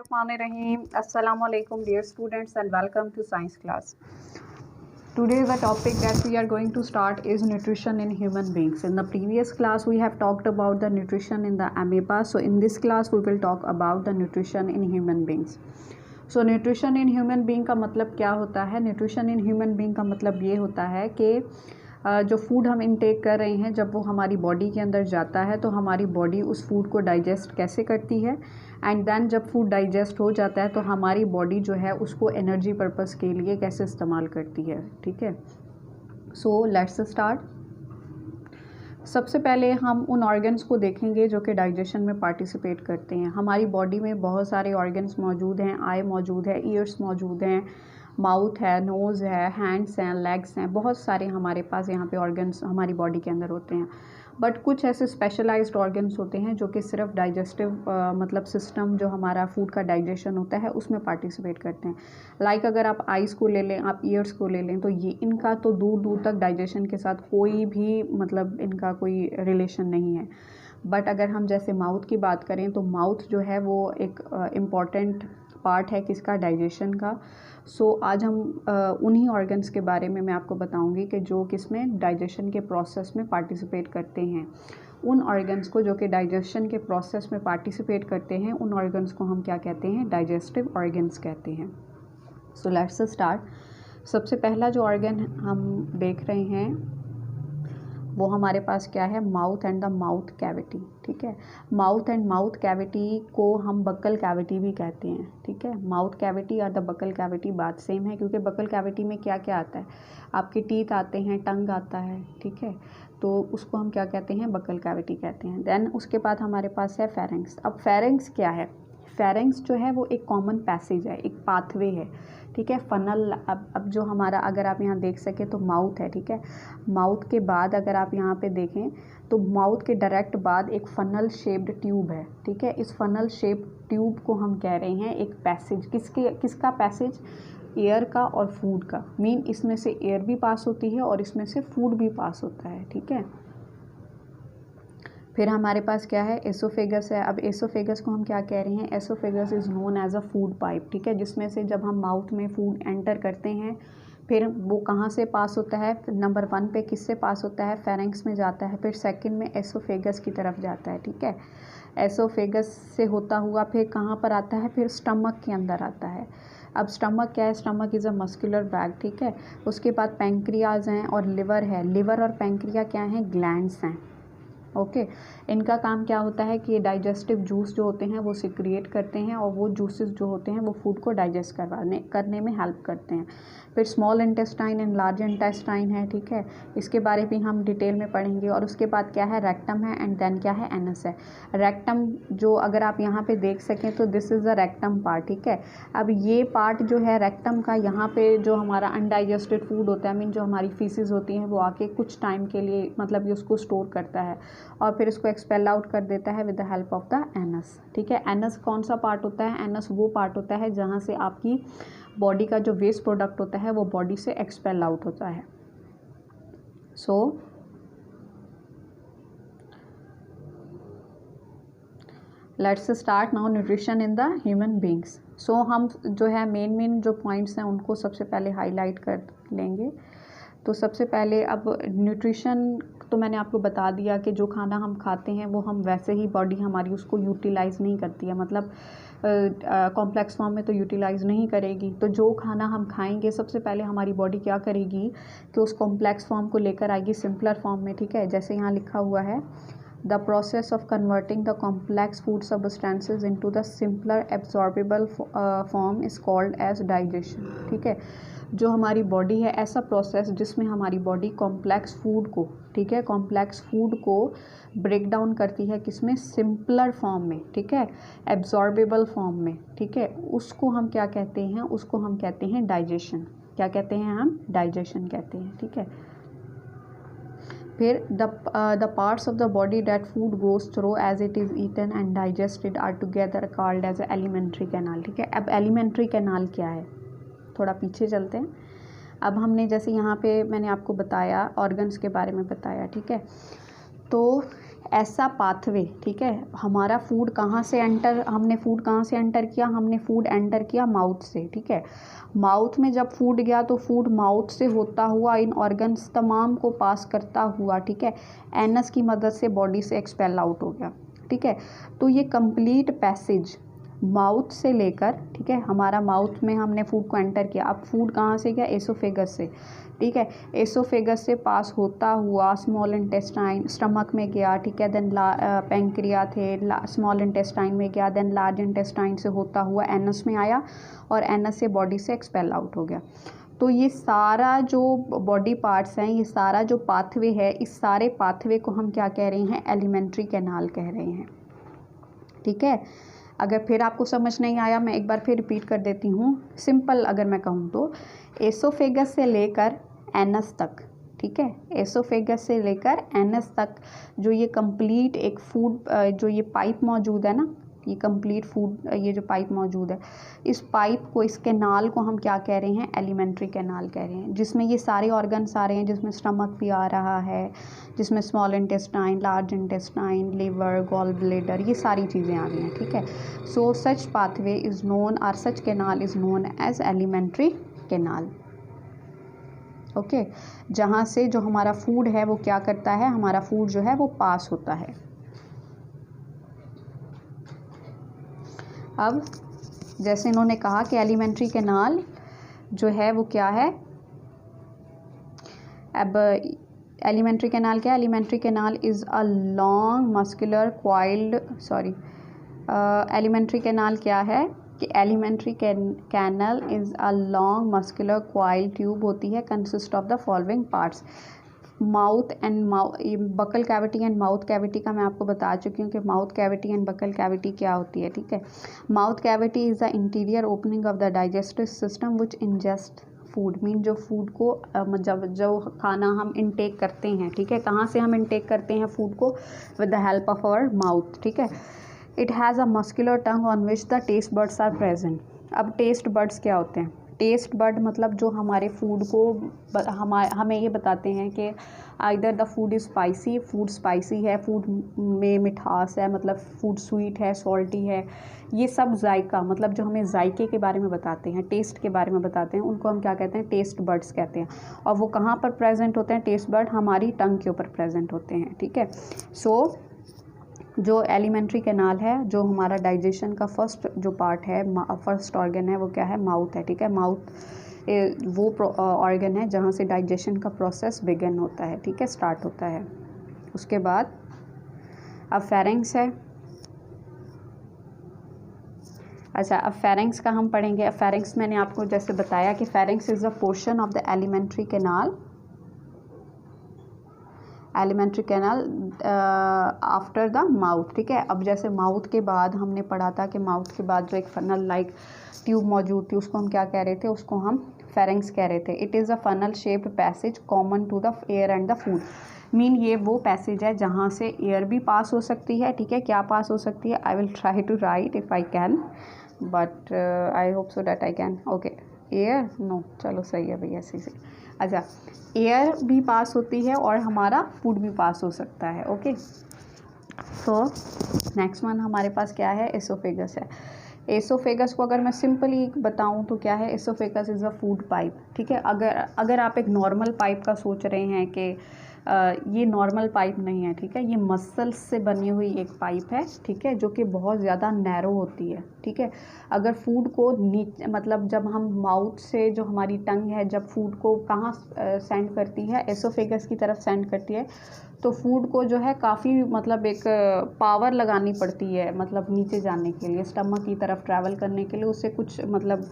Bismillahirrahmanirrahim. Assalamu alaikum dear students and welcome to science class. Today the topic that we are going to start is nutrition in human beings. In the previous class we have talked about the nutrition in the amoeba. So in this class we will talk about the nutrition in human beings. So nutrition in human being का मतलब क्या होता है? Nutrition in human being का मतलब ये होता है कि जो फूड हम इनटेक कर रहे हैं जब वो हमारी बॉडी के अंदर जाता है तो हमारी बॉडी उस फूड को डाइजेस्ट कैसे करती है एंड देन जब फूड डाइजेस्ट हो जाता है तो हमारी बॉडी जो है उसको एनर्जी पर्पस के लिए कैसे इस्तेमाल करती है। ठीक है, सो लेट्स स्टार्ट। सबसे पहले हम उन ऑर्गन्स को देखेंगे जो कि डाइजेशन में पार्टिसिपेट करते हैं। हमारी बॉडी में बहुत सारे ऑर्गन्स मौजूद हैं, आई मौजूद है, ईयर्स मौजूद हैं, माउथ है, नोज़ है, हैंड्स हैं, लेग्स हैं, बहुत सारे हमारे पास यहाँ पे ऑर्गन्स हमारी बॉडी के अंदर होते हैं। बट कुछ ऐसे स्पेशलाइज्ड ऑर्गन्स होते हैं जो कि सिर्फ डाइजेस्टिव मतलब सिस्टम जो हमारा फूड का डाइजेशन होता है उसमें पार्टिसिपेट करते हैं। लाइक अगर आप आइज़ को ले लें, आप ईयर्स को ले लें, तो ये इनका तो दूर दूर तक डाइजेशन के साथ कोई भी मतलब इनका कोई रिलेशन नहीं है। बट अगर हम जैसे माउथ की बात करें तो माउथ जो है वो एक इम्पॉर्टेंट पार्ट है किसका, डाइजेशन का। सो आज हम उन्हीं ऑर्गन्स के बारे में मैं आपको बताऊंगी कि जो किसमें डाइजेशन के प्रोसेस में पार्टिसिपेट करते हैं। उन ऑर्गन्स को जो कि डाइजेशन के प्रोसेस में पार्टिसिपेट करते हैं उन ऑर्गन्स को हम क्या कहते हैं, डाइजेस्टिव ऑर्गन्स कहते हैं। सो लेट्स स्टार्ट। सबसे पहला जो ऑर्गन हम देख रहे हैं वो हमारे पास क्या है, mouth and the mouth cavity. ठीक है, माउथ एंड माउथ कैविटी को हम बक्कल कैविटी भी कहते हैं। ठीक है, माउथ कैविटी और द बक्कल कैविटी बात सेम है क्योंकि बक्कल कैविटी में क्या क्या आता है, आपके टीथ आते हैं, टंग आता है। ठीक है, तो उसको हम क्या कहते हैं, बक्कल कैविटी कहते हैं। देन उसके बाद हमारे पास है फेरेंक्स। अब फेरेंक्स क्या है, फेरेंक्स जो है वो एक कॉमन पैसेज है, एक पाथवे है। ठीक है, फनल अब जो हमारा अगर आप यहाँ देख सकें तो माउथ है। ठीक है, माउथ के बाद अगर आप यहाँ पे देखें तो माउथ के डायरेक्ट बाद एक फनल शेप्ड ट्यूब है। ठीक है, इस फनल शेप्ड ट्यूब को हम कह रहे हैं एक पैसेज। किसका पैसेज, एयर का और फूड का। मीन इसमें से एयर भी पास होती है और इसमें से फूड भी पास होता है। ठीक है, फिर हमारे पास क्या है, एसोफेगस है। अब एसोफेगस को हम क्या कह रहे हैं, oesophagus is known as a food pipe. ठीक है, जिसमें से जब हम माउथ में फूड एंटर करते हैं फिर वो कहाँ से पास होता है, नंबर 1 पे किससे पास होता है, फेरेंक्स में जाता है, फिर सेकंड में एसोफेगस की तरफ जाता है। ठीक है, एसोफेगस से होता हुआ फिर कहाँ पर आता है, फिर स्टमक के अंदर आता है। अब स्टमक क्या है, stomach is a muscular bag. ठीक है, उसके बाद पेंक्रियाज हैं और लिवर है। लिवर और पेंक्रिया क्या हैं, ग्लैंड्स हैं। ओके, इनका काम क्या होता है कि डाइजेस्टिव जूस जो होते हैं वो सिक्रिएट करते हैं और वो जूसेस जो होते हैं वो फूड को डाइजेस्ट करने में हेल्प करते हैं। फिर small intestine and large intestine है। ठीक है, इसके बारे में हम डिटेल में पढ़ेंगे। और उसके बाद क्या है, रेक्टम है एंड देन क्या है, एनस है। रेक्टम जो अगर आप यहाँ पे देख सकें तो this is the rectum part. ठीक है, अब ये पार्ट जो है रेक्टम का, यहाँ पे जो हमारा अनडाइजेस्टेड फूड होता है, मीन जो हमारी फीसिस होती हैं वो आके कुछ टाइम के लिए मतलब ये उसको स्टोर करता है और फिर इसको एक्सपेल आउट कर देता है with the help of the anus. ठीक है, एनस कौन सा पार्ट होता है, एनस वो पार्ट होता है जहाँ से आपकी बॉडी का जो वेस्ट प्रोडक्ट होता है वो बॉडी से एक्सपेल आउट होता है। So let's start now nutrition in the human beings. So हम जो है मेन जो पॉइंट्स हैं उनको सबसे पहले हाईलाइट कर लेंगे। तो सबसे पहले अब न्यूट्रिशन तो मैंने आपको बता दिया कि जो खाना हम खाते हैं वो हम वैसे ही बॉडी हमारी उसको यूटिलाइज़ नहीं करती है, मतलब कॉम्प्लेक्स फॉर्म में तो यूटिलाइज़ नहीं करेगी। तो जो खाना हम खाएंगे सबसे पहले हमारी बॉडी क्या करेगी कि उस कॉम्प्लेक्स फॉर्म को लेकर आएगी सिंपलर फॉर्म में। ठीक है, जैसे यहाँ लिखा हुआ है, the process of converting the complex food substances into the simpler absorbable form is called as digestion. ठीक है, जो हमारी बॉडी है ऐसा प्रोसेस जिसमें हमारी बॉडी कॉम्प्लेक्स फूड को, ठीक है, कॉम्प्लेक्स फूड को ब्रेक डाउन करती है किसमें, सिंपलर फॉर्म में। ठीक है, एब्जॉर्बेबल फॉर्म में। ठीक है, उसको हम क्या कहते हैं, उसको हम कहते हैं डाइजेशन। क्या कहते हैं हम, डाइजेशन कहते हैं। ठीक है, फिर the parts of the body that food goes through as it is eaten and digested are together called as alimentary canal. ठीक है, अब एलिमेंट्री कैनाल क्या है, थोड़ा पीछे चलते हैं। अब हमने जैसे यहाँ पे मैंने आपको बताया ऑर्गन्स के बारे में बताया। ठीक है, तो ऐसा पाथवे, ठीक है, हमारा फूड कहाँ से एंटर, हमने फूड कहाँ से एंटर किया, हमने फूड एंटर किया माउथ से, ठीक है। माउथ में जब फूड गया तो फूड माउथ से होता हुआ इन ऑर्गन्स तमाम को पास करता हुआ, ठीक है, एनस की मदद से बॉडी से एक्सपेल आउट हो गया, ठीक है। तो ये कंप्लीट पैसेज माउथ से लेकर, ठीक है, हमारा माउथ में हमने फूड को एंटर किया, अब फूड कहाँ से गया, एसोफेगस से, ठीक है, एसोफेगस से पास होता हुआ स्मॉल इंटेस्टाइन, स्टमक में गया, ठीक है, देन पैंक्रिया थे, स्मॉल इंटेस्टाइन में गया, देन लार्ज इंटेस्टाइन से होता हुआ एनस में आया और एनस से बॉडी से एक्सपेल आउट हो गया। तो ये सारा जो बॉडी पार्ट्स हैं, ये सारा जो पाथवे है, इस सारे पाथवे को हम क्या कह रहे हैं, एलिमेंट्री कैनाल कह रहे हैं, ठीक है। अगर फिर आपको समझ नहीं आया, मैं एक बार फिर रिपीट कर देती हूँ। सिंपल अगर मैं कहूँ तो एसोफेगस से लेकर एनस तक, ठीक है, एसोफेगस से लेकर एनस तक जो ये कंप्लीट एक फूड जो ये पाइप मौजूद है ना, ये कंप्लीट फूड, ये जो पाइप मौजूद है, इस पाइप को, इस कैनाल को हम क्या कह रहे हैं, एलिमेंट्री कैनाल कह रहे हैं, जिसमें ये सारे ऑर्गन्स आ रहे हैं, जिसमें स्टमक भी आ रहा है, जिसमें small intestine, large intestine, liver, gall bladder, ये सारी चीज़ें आ रही हैं, ठीक है। So such pathway is known और such canal is known as alimentary canal, okay. जहाँ से जो हमारा फूड है वो क्या करता है, हमारा फूड जो है वो पास होता है। अब जैसे इन्होंने कहा कि एलिमेंट्री कैनाल जो है वो क्या है, अब एलिमेंट्री कैनाल क्या है, alimentary canal is a long muscular coiled, sorry, alimentary canal क्या है कि alimentary canal is a long muscular coiled tube होती है, consist of the following parts, mouth and buccal cavity and mouth cavity का मैं आपको बता चुकी हूँ कि mouth cavity and buccal cavity क्या होती है, ठीक है। Mouth cavity is the interior opening of the digestive system which ingest food, mean जो फूड को जब जो खाना हम इनटेक करते हैं, ठीक है, कहाँ से हम इनटेक करते हैं फूड को, with the help of our mouth, ठीक है। It has a muscular tongue on which the taste buds are present. अब टेस्ट बर्ड्स क्या होते हैं, टेस्ट बर्ड मतलब जो हमारे फूड को हमें ये बताते हैं कि either the food is spicy, food spicy है, फूड में मिठास है, मतलब फूड स्वीट है, सॉल्टी है, ये सब जायका, मतलब जो हमें जायके के बारे में बताते हैं, टेस्ट के बारे में बताते हैं, उनको हम क्या कहते हैं, टेस्ट बर्ड्स कहते हैं। और वो कहाँ पर प्रेजेंट होते हैं, टेस्ट बर्ड हमारी टंग के ऊपर प्रेजेंट होते हैं, ठीक है। सो जो एलिमेंट्री कैनाल है, जो हमारा डाइजेशन का फर्स्ट जो पार्ट है, फर्स्ट ऑर्गन है, वो क्या है, माउथ है, ठीक है। माउथ वो ऑर्गन है जहाँ से डाइजेशन का प्रोसेस बिगिन होता है, ठीक है, स्टार्ट होता है। उसके बाद अब फेरेंक्स है, अच्छा, अब फेरेंक्स का हम पढ़ेंगे। अब फेरेंक्स मैंने आपको जैसे बताया कि pharynx is a portion of the alimentary canal, alimentary canal after the mouth, ठीक है। अब जैसे माउथ के बाद हमने पढ़ा था कि माउथ के बाद जो एक फनल लाइक ट्यूब मौजूद थी, उसको हम क्या कह रहे थे, उसको हम फेरेंक्स कह रहे थे। It is a funnel shaped passage common to the air and the food, mean ये वो पैसेज है जहाँ से एयर भी पास हो सकती है, ठीक है, क्या पास हो सकती है, I will try to write if I can, but I hope so that I can, okay, एयर नो, चलो सही है भैया, ऐसे से, अच्छा, एयर भी पास होती है और हमारा फूड भी पास हो सकता है, ओके। तो नेक्स्ट वन हमारे पास क्या है, एसोफेगस है। एसोफेगस को अगर मैं सिंपली बताऊं तो क्या है, oesophagus is a food pipe, ठीक है। अगर आप एक नॉर्मल पाइप का सोच रहे हैं कि ये नॉर्मल पाइप नहीं है, ठीक है, ये मसल्स से बनी हुई एक पाइप है, ठीक है, जो कि बहुत ज़्यादा नैरो होती है, ठीक है। अगर फूड को नीचे, मतलब जब हम माउथ से, जो हमारी टंग है, जब फूड को कहाँ सेंड करती है, एसोफेगस की तरफ सेंड करती है, तो फूड को जो है काफ़ी मतलब एक पावर लगानी पड़ती है, मतलब नीचे जाने के लिए, स्टमक की तरफ ट्रैवल करने के लिए उसे कुछ मतलब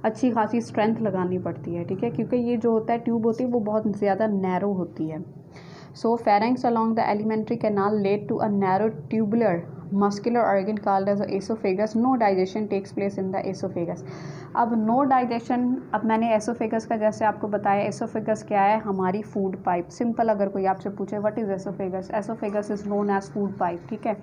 अच्छी खासी स्ट्रेंथ लगानी पड़ती है, ठीक है, क्योंकि ये जो होता है, ट्यूब होती है, वो बहुत ज़्यादा नैरो होती है। So pharynx along the alimentary canal led to a narrow tubular muscular organ called as oesophagus, no digestion takes place in the oesophagus. अब नो डाइजेशन, अब मैंने एसोफेगस का जैसे आपको बताया, एसोफेगस क्या है, हमारी फूड पाइप। सिंपल अगर कोई आपसे पूछे what is oesophagus, oesophagus is known as food pipe, ठीक है।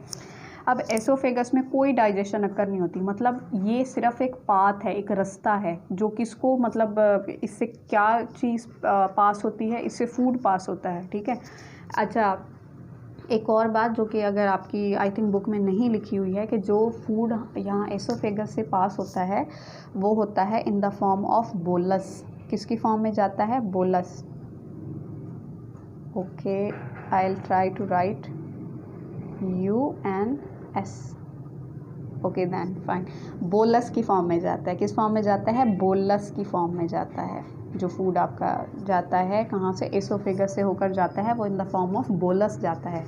अब एसोफेगस में कोई डाइजेशन अक्कर नहीं होती, मतलब ये सिर्फ एक पाथ है, एक रास्ता है, जो किसको मतलब इससे क्या चीज़ पास होती है, इससे फूड पास होता है, ठीक है। अच्छा, एक और बात जो कि अगर आपकी आई थिंक बुक में नहीं लिखी हुई है कि जो फूड यहाँ एसोफेगस से पास होता है वो होता है in the form of bolus. किसकी फॉर्म में जाता है? Bolus. Okay, I will try to write UNS। Okay then fine, bolus की फॉर्म में जाता है। किस फॉर्म में जाता है? बोलस की फॉर्म में जाता है। जो फूड आपका जाता है कहाँ से? एसोफेगस से होकर जाता है वो इन द फॉर्म ऑफ बोलस जाता है।